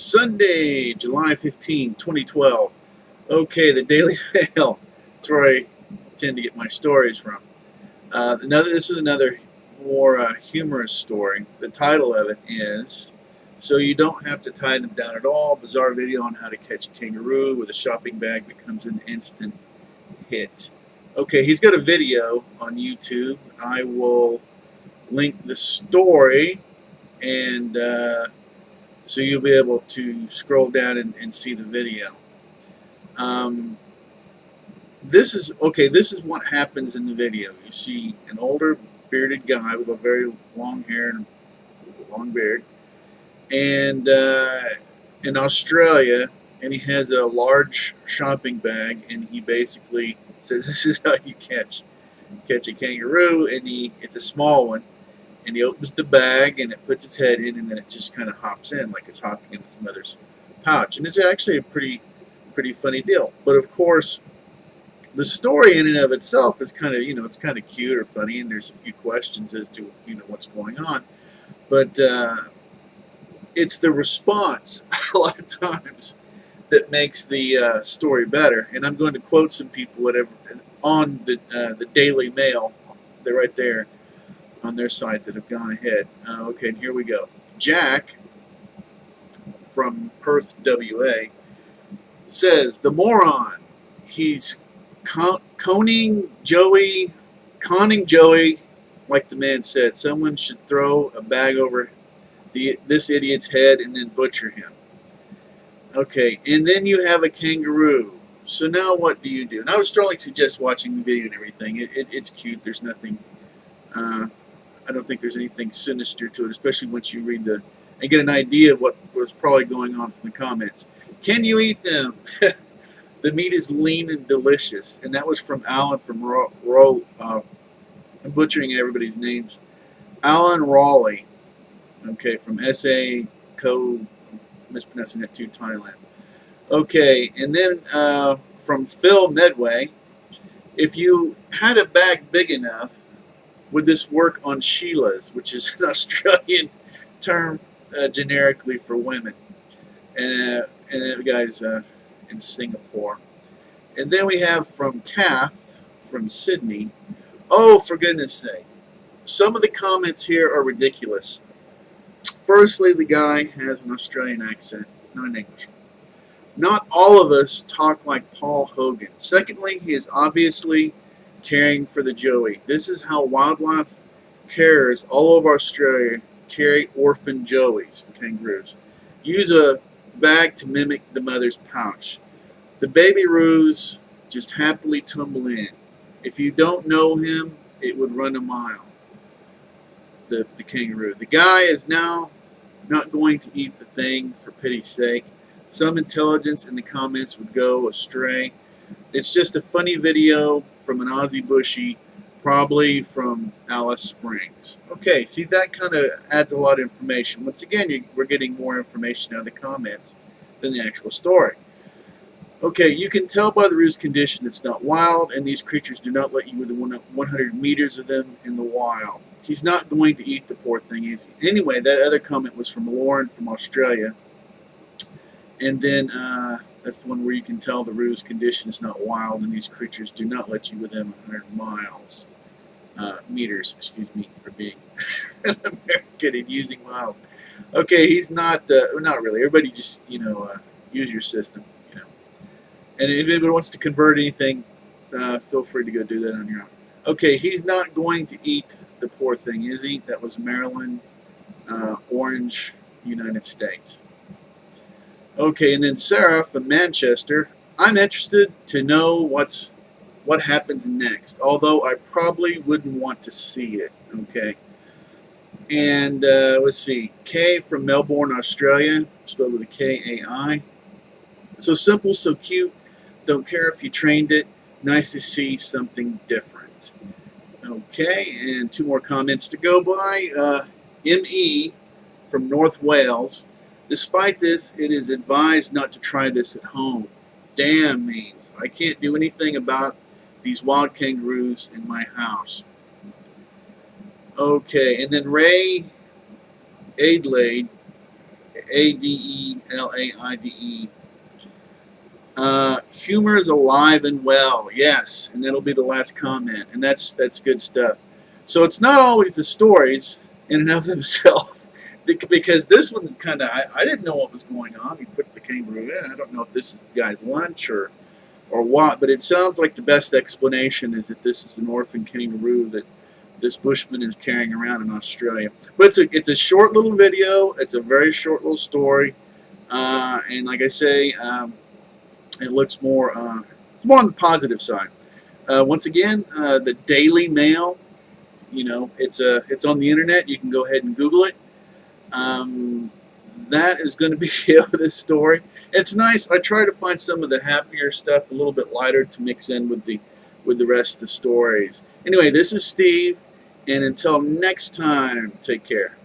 Sunday, July 15, 2012. Okay, the Daily Mail. That's where I tend to get my stories from. This is another more humorous story. The title of it is "So You Don't Have to Tie Them Down at All." Bizarre video on how to catch a kangaroo with a shopping bag becomes an instant hit. Okay, he's got a video on YouTube. I will link the story and so you'll be able to scroll down and see the video. Um, this is okay. This is what happens in the video. You see an older bearded guy with a very long hair and a long beard, and in Australia, and he has a large shopping bag, and he basically says, "This is how you catch a kangaroo," and it's a small one. And he opens the bag and it puts its head in, and then it just kind of hops in like it's hopping in its mother's pouch. And it's actually a pretty funny deal. But of course, the story in and of itself is kind of it's kind of cute or funny, and there's a few questions as to what's going on. But it's the response a lot of times that makes the story better. And I'm going to quote some people on the Daily Mail. They're right there on their site that have gone ahead. Okay, and here we go. Jack from Perth, WA, says, "The moron. He's conning Joey, like the man said. Someone should throw a bag over this idiot's head and then butcher him." Okay, and then you have a kangaroo. So now what do you do? And I would strongly suggest watching the video and everything. It's cute. There's nothing... I don't think there's anything sinister to it, especially once you read and get an idea of what was probably going on from the comments. "Can you eat them? The meat is lean and delicious." And that was from Alan from I'm butchering everybody's names. Alan Raleigh, okay, from SA Co. Mispronouncing that too, Thailand. Okay, and then from Phil Medway, "If you had a bag big enough, would this work on Sheilas," which is an Australian term generically for women. And that guy's in Singapore. And then we have from Kath from Sydney. "Oh, for goodness sake. Some of the comments here are ridiculous. Firstly, the guy has an Australian accent, not an English one. Not all of us talk like Paul Hogan. Secondly, he is obviously caring for the Joey. This is how wildlife carers all over Australia carry orphan Joeys, kangaroos. Use a bag to mimic the mother's pouch. The baby roos just happily tumble in. If you don't know him, it would run a mile." The kangaroo. "The guy is now not going to eat the thing, for pity's sake. Some intelligence in the comments would go astray. It's just a funny video from an Aussie Bushy, probably from Alice Springs." Okay, see, that kind of adds a lot of information. Once again, we're getting more information out of the comments than the actual story. Okay, "You can tell by the roo's condition it's not wild, and these creatures do not let you within 100 meters of them in the wild. He's not going to eat the poor thing." Anyway, that other comment was from Lauren from Australia. And then that's the one where you can tell the roo's condition is not wild, and these creatures do not let you within 100 meters, excuse me for being an American and using miles. Okay, he's not really. Everybody just, use your system, And if anybody wants to convert anything, feel free to go do that on your own. Okay, "He's not going to eat the poor thing, is he?" That was Maryland, Orange, United States. Okay, and then Sarah from Manchester, "I'm interested to know what happens next, although I probably wouldn't want to see it." Okay. And let's see, Kay from Melbourne, Australia, spelled with a K-A-I. "So simple, so cute. Don't care if you trained it. Nice to see something different." Okay, and two more comments to go by. M.E. from North Wales, "Despite this, it is advised not to try this at home. Damn means I can't do anything about these wild kangaroos in my house." Okay, and then Ray Adelaide Adelaide. Humor is alive and well, yes, and that'll be the last comment, and that's good stuff. So it's not always the stories in and of themselves, because this one kind of I didn't know what was going on. He puts the kangaroo in. I don't know if this is the guy's lunch or what, but it sounds like the best explanation is that this is an orphan kangaroo that this bushman is carrying around in Australia. But it's a short little video. It's a very short little story, and like I say. It looks more on the positive side. Once again, the Daily Mail. It's on the internet. You can go ahead and Google it. That is going to be it with this story. It's nice. I try to find some of the happier stuff a little bit lighter to mix in with the rest of the stories. Anyway, this is Steve, and until next time, take care.